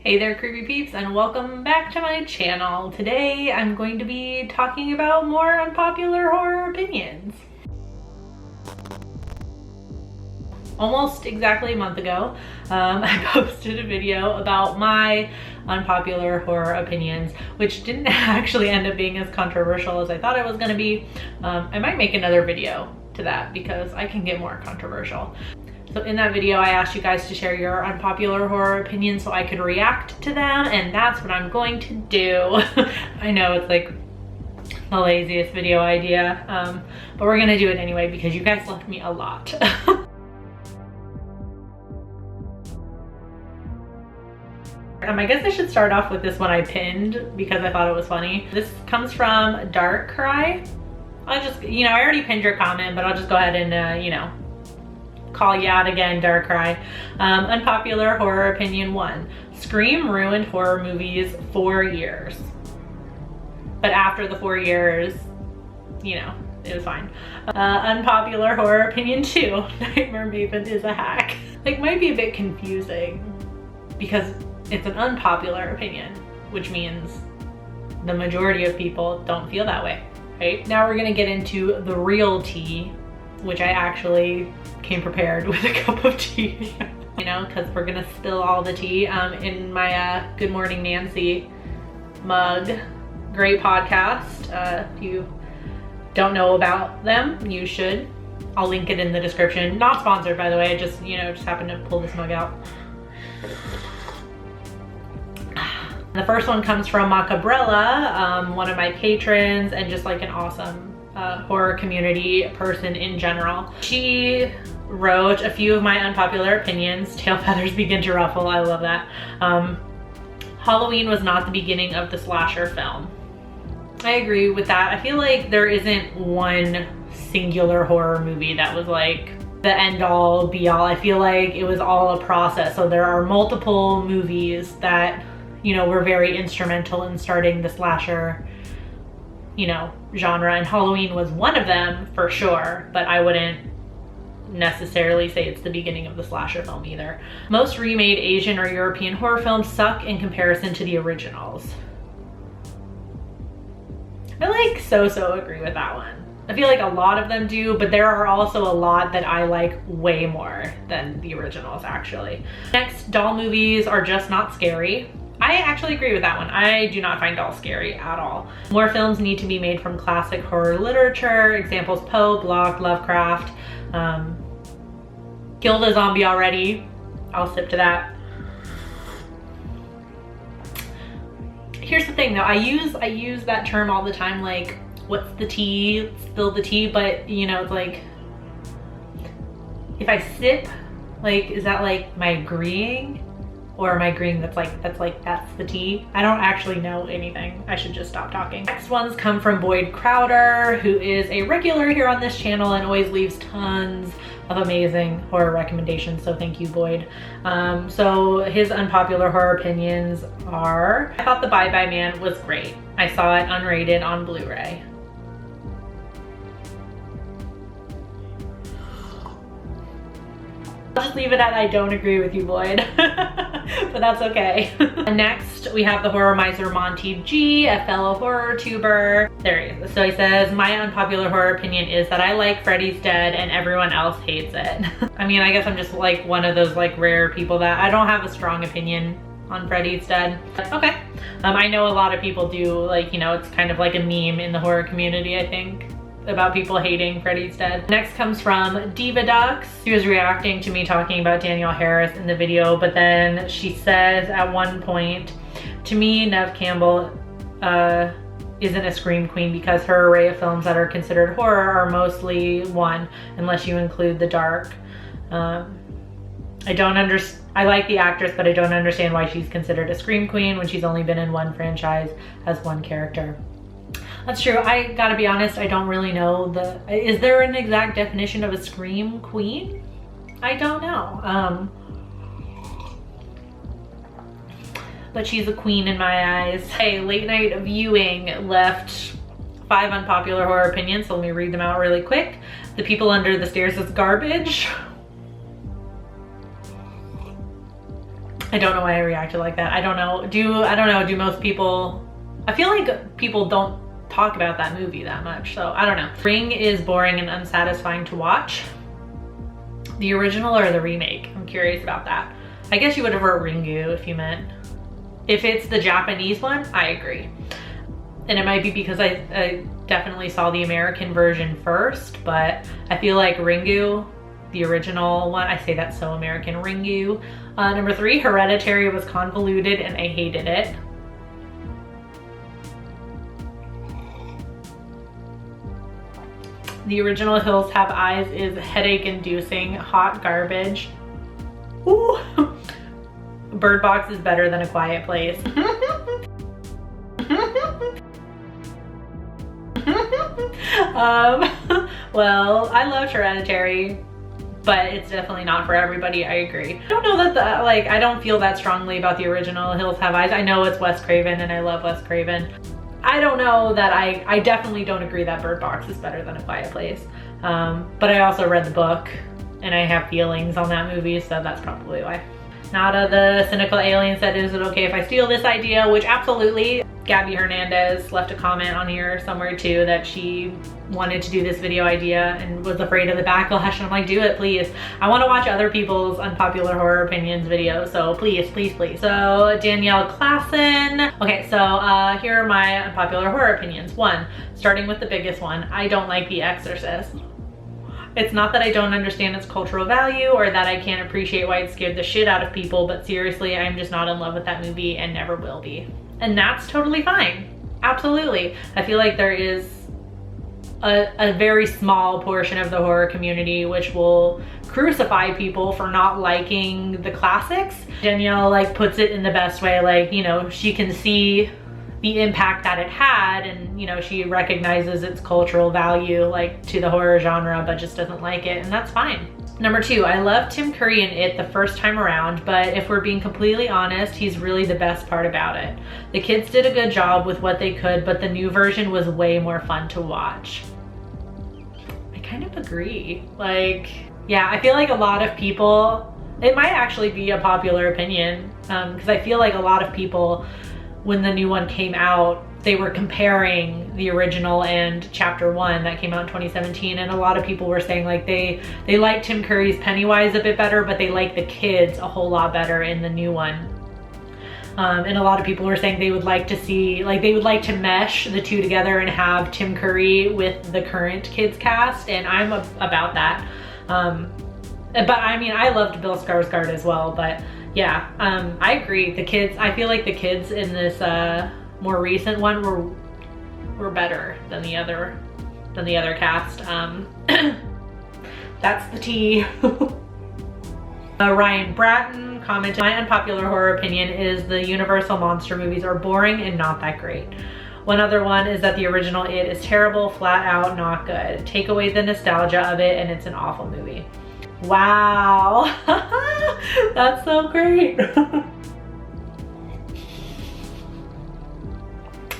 Hey there, creepy peeps, and welcome back to my channel. Today I'm going to be talking about more unpopular horror opinions. Almost exactly a month ago, I posted a video about my unpopular horror opinions, which didn't actually end up being as controversial as I thought it was going to be. I might make another video to that because I can get more controversial. So in that video, I asked you guys to share your unpopular horror opinions so I could react to them, and that's what I'm going to do. I know it's like the laziest video idea, but we're gonna do it anyway because you guys left me a lot. I guess I should start off with this one I pinned because I thought it was funny. This comes from Dark Cry. I'll just, I already pinned your comment, but I'll just go ahead and, call you out again, Dark Cry. Unpopular horror opinion 1. Scream ruined horror movies 4 years. But after the 4 years, it was fine. Unpopular horror opinion 2. Nightmare Maven is a hack. Like, might be a bit confusing because it's an unpopular opinion, which means the majority of people don't feel that way, right? Now we're gonna get into the real tea, which I actually came prepared with a cup of tea, because we're gonna spill all the tea in my Good Morning Nancy mug. Great podcast. If you don't know about them, you should. I'll link it in the description. Not sponsored, by the way. I just, just happened to pull this mug out. The first one comes from Macabrella, one of my patrons and just like an awesome horror community person in general. She wrote a few of my unpopular opinions. Tail feathers begin to ruffle. I love that. Halloween was not the beginning of the slasher film. I agree with that. I feel like there isn't one singular horror movie that was like the end all be all. I feel like it was all a process. So there are multiple movies that, were very instrumental in starting the slasher genre, and Halloween was one of them for sure, but I wouldn't necessarily say it's the beginning of the slasher film either. Most remade Asian or European horror films suck in comparison to the originals. I so agree with that one. I feel like a lot of them do, but there are also a lot that I like way more than the originals actually. Next, doll movies are just not scary. I actually agree with that one. I do not find dolls scary at all. More films need to be made from classic horror literature. Examples: Poe, Bloch, Lovecraft. Kill the zombie already. I'll sip to that. Here's the thing though, I use that term all the time, like, what's the tea? Spill the tea, but it's like, if I sip, like, is that like my agreeing? Or am I agreeing that's the tea? I don't actually know anything. I should just stop talking. Next ones come from Boyd Crowder, who is a regular here on this channel and always leaves tons of amazing horror recommendations, so thank you, Boyd. So his unpopular horror opinions are: I thought The Bye Bye Man was great. I saw it unrated on Blu-ray. I'll just leave it at I don't agree with you, Boyd. But that's okay. Next, we have the horror miser Monty G, a fellow horror tuber. There he is. So he says, my unpopular horror opinion is that I like Freddy's Dead and everyone else hates it. I mean, I guess I'm just like one of those like rare people that I don't have a strong opinion on Freddy's Dead. Okay. I know a lot of people do, like, it's kind of like a meme in the horror community, I think, about people hating Freddy's Dead. Next comes from Divadux. She was reacting to me talking about Danielle Harris in the video, but then she says at one point, to me, Neve Campbell isn't a scream queen because her array of films that are considered horror are mostly one, unless you include The Dark. I like the actress, but I don't understand why she's considered a scream queen when she's only been in one franchise as one character. That's true. I gotta be honest, I don't really know is there an exact definition of a scream queen? I don't know. But she's a queen in my eyes. Hey, late night viewing left 5 unpopular horror opinions, so let me read them out really quick. The People Under the Stairs is garbage. I don't know why I reacted like that. I don't know, do most people, I feel like people don't talk about that movie that much, so I don't know. Ring is boring and unsatisfying to watch. The original or the remake? I'm curious about that. I guess you would have wrote Ringu if you meant. If it's the Japanese one, I agree. And it might be because I definitely saw the American version first, but I feel like Ringu, the original one, I say that's so American, Ringu. Number 3, Hereditary was convoluted and I hated it. The original Hills Have Eyes is headache-inducing, hot garbage. Ooh. Bird Box is better than A Quiet Place. Well, I loved Hereditary, but it's definitely not for everybody, I agree. I don't know that I don't feel that strongly about the original Hills Have Eyes. I know it's Wes Craven and I love Wes Craven. I don't know that I definitely don't agree that Bird Box is better than A Quiet Place. But I also read the book and I have feelings on that movie, so that's probably why. Nada the Cynical Alien said, is it okay if I steal this idea? Which absolutely. Gabby Hernandez left a comment on here somewhere too that she wanted to do this video idea and was afraid of the backlash, and I'm like, do it please. I want to watch other people's unpopular horror opinions videos, so please, please, please. So Danielle Klassen. Okay, so here are my unpopular horror opinions. 1, starting with the biggest one, I don't like The Exorcist. It's not that I don't understand its cultural value or that I can't appreciate why it scared the shit out of people, but seriously, I'm just not in love with that movie and never will be. And that's totally fine. Absolutely. I feel like there is a very small portion of the horror community which will crucify people for not liking the classics. Danielle like puts it in the best way, like, you know, she can see the impact that it had, and you know, she recognizes its cultural value like to the horror genre, but just doesn't like it, and that's fine. Number 2, I love Tim Curry in It the first time around, but if we're being completely honest, he's really the best part about it. The kids did a good job with what they could, but the new version was way more fun to watch. I kind of agree. Like, yeah, I feel like a lot of people, it might actually be a popular opinion, because I feel like a lot of people, when the new one came out, they were comparing the original and chapter 1 that came out in 2017, and a lot of people were saying like they liked Tim Curry's Pennywise a bit better, but they like the kids a whole lot better in the new one. And a lot of people were saying they would like to see, like they would like to mesh the two together and have Tim Curry with the current kids cast, and I'm about that. But I mean, I loved Bill Skarsgård as well, but yeah, I agree. The kids, I feel like the kids in this more recent one were better than the other cast. That's the tea. Ryan Bratton commented, my unpopular horror opinion is the Universal monster movies are boring and not that great. One other one is that the original It is terrible, flat out not good. Take away the nostalgia of it and it's an awful movie. Wow. That's so great.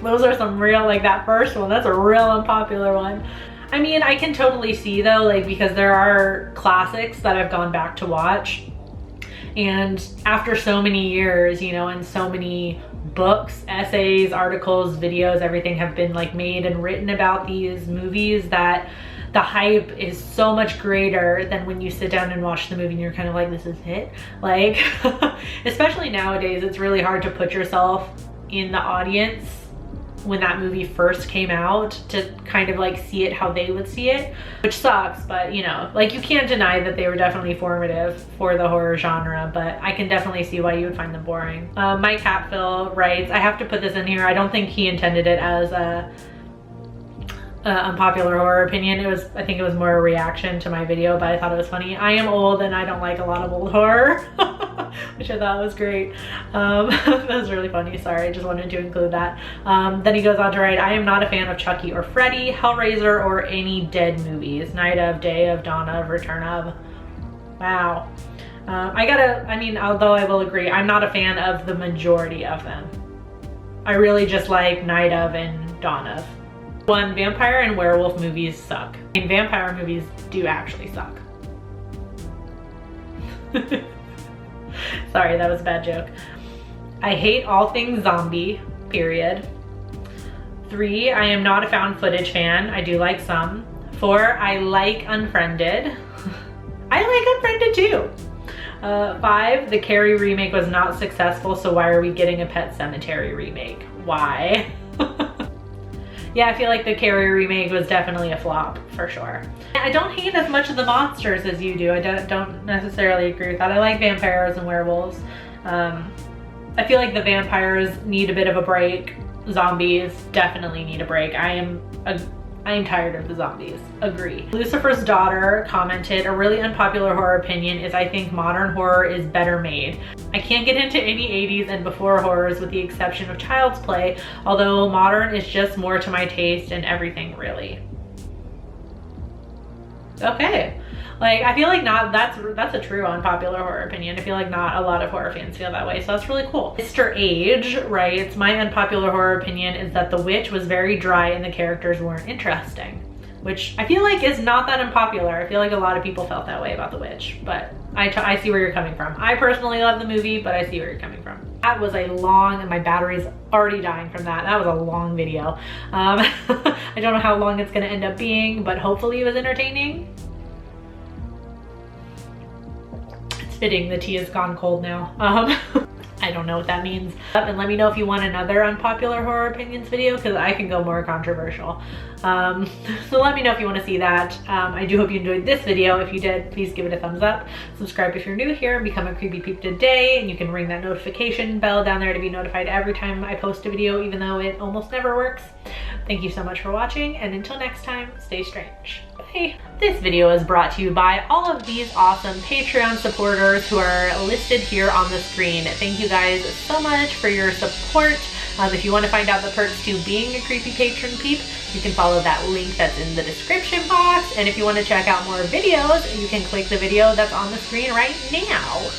Those are some real, like that first one, that's a real unpopular one. I mean, I can totally see though, like, because there are classics that I've gone back to watch, and after so many years, you know, and so many books, essays, articles, videos, everything have been like made and written about these movies, that the hype is so much greater than when you sit down and watch the movie and you're kind of like, this is it. Like, especially nowadays, it's really hard to put yourself in the audience when that movie first came out to kind of like see it how they would see it, which sucks, but you know, like you can't deny that they were definitely formative for the horror genre, but I can definitely see why you would find them boring. Mike Hatfield writes, I have to put this in here, I don't think he intended it as a unpopular horror opinion. It was, I think it was more a reaction to my video, but I thought it was funny. I am old and I don't like a lot of old horror, which I thought was great. That was really funny. Sorry, I just wanted to include that. Then he goes on to write, I am not a fan of Chucky or Freddy, Hellraiser, or any dead movies. Night of, Day of, Dawn of, Return of. Wow. I mean, although I will agree, I'm not a fan of the majority of them. I really just like Night of and Dawn of. One, vampire and werewolf movies suck. I mean, vampire movies do actually suck. Sorry, that was a bad joke. I hate all things zombie, period. 3, I am not a found footage fan. I do like some. 4, I like Unfriended. I like Unfriended too. 5, the Carrie remake was not successful, so why are we getting a Pet Sematary remake? Why? Yeah, I feel like the Carrie remake was definitely a flop, for sure. I don't hate as much of the monsters as you do. I don't necessarily agree with that. I like vampires and werewolves. I feel like the vampires need a bit of a break. Zombies definitely need a break. I am tired of the zombies. Agree. Lucifer's Daughter commented, a really unpopular horror opinion is I think modern horror is better made. I can't get into any 80s and before horrors with the exception of Child's Play, although modern is just more to my taste and everything really. Okay. Like, I feel like that's a true unpopular horror opinion. I feel like not a lot of horror fans feel that way, so that's really cool. Mr. Age writes, my unpopular horror opinion is that The Witch was very dry and the characters weren't interesting, which I feel like is not that unpopular. I feel like a lot of people felt that way about The Witch, but I see where you're coming from. I personally love the movie, but I see where you're coming from. That was a long, and my battery's already dying from that. That was a long video. I don't know how long it's gonna end up being, but hopefully it was entertaining. Fitting, the tea has gone cold now. I don't know what that means. And let me know if you want another unpopular horror opinions video, because I can go more controversial. So let me know if you want to see that. I do hope you enjoyed this video. If you did, please give it a thumbs up. Subscribe if you're new here and become a Creepy Peep today. And you can ring that notification bell down there to be notified every time I post a video, even though it almost never works. Thank you so much for watching, and until next time, stay strange. Bye. This video is brought to you by all of these awesome Patreon supporters who are listed here on the screen. Thank you guys so much for your support. If you want to find out the perks to being a Creepy Patron Peep, you can follow that link that's in the description box. And if you want to check out more videos, you can click the video that's on the screen right now.